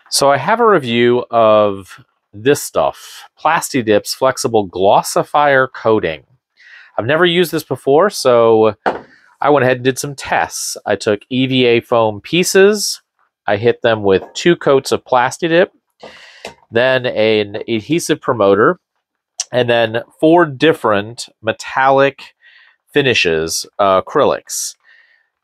So I have a review of this stuff, Plasti-Dip's Flexible Glossifier Coating. I've never used this before, so I went ahead and did some tests. I took EVA foam pieces, I hit them with 2 coats of Plasti-Dip, then an adhesive promoter, and then 4 different metallic finishes, acrylics.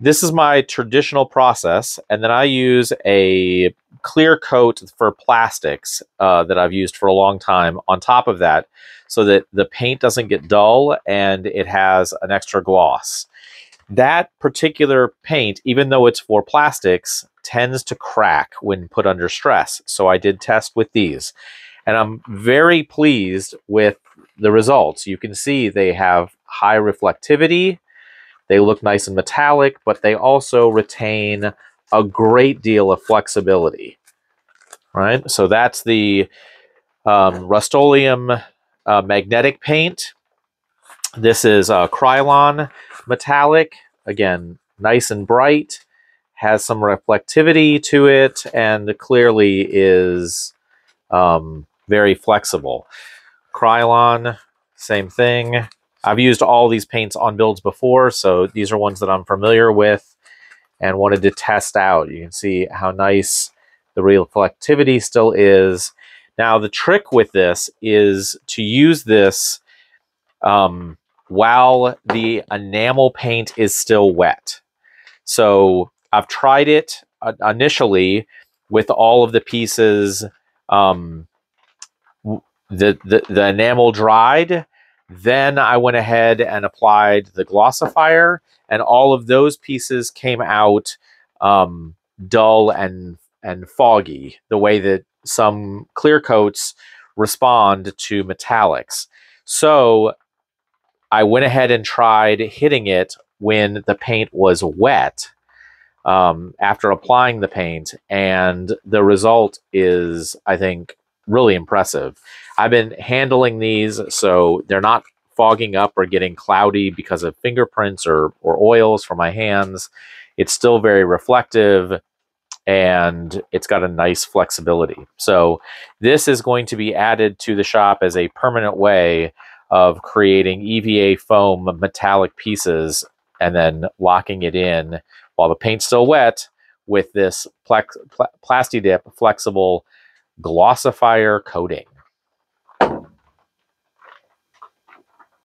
This is my traditional process, and then I use a clear coat for plastics that I've used for a long time on top of that so that the paint doesn't get dull and it has an extra gloss. That particular paint, even though it's for plastics, tends to crack when put under stress. So I did test with these, and I'm very pleased with the results. You can see they have high reflectivity. They look nice and metallic, but they also retain a great deal of flexibility, right? So that's the Rust-Oleum magnetic paint. This is Krylon metallic. Again, nice and bright, has some reflectivity to it, and clearly is very flexible. Krylon, same thing. I've used all these paints on builds before, so these are ones that I'm familiar with and wanted to test out. You can see how nice the reflectivity still is. Now, the trick with this is to use this while the enamel paint is still wet. So I've tried it initially with all of the pieces, the enamel dried. Then I went ahead and applied the glossifier, and all of those pieces came out dull and foggy, the way that some clear coats respond to metallics. So I went ahead and tried hitting it when the paint was wet after applying the paint, and the result is, I think, really impressive. I've been handling these so they're not fogging up or getting cloudy because of fingerprints or oils from my hands. It's still very reflective, and it's got a nice flexibility. So this is going to be added to the shop as a permanent way of creating EVA foam metallic pieces and then locking it in while the paint's still wet with this Plasti-Dip Flexible Glossifier Coating.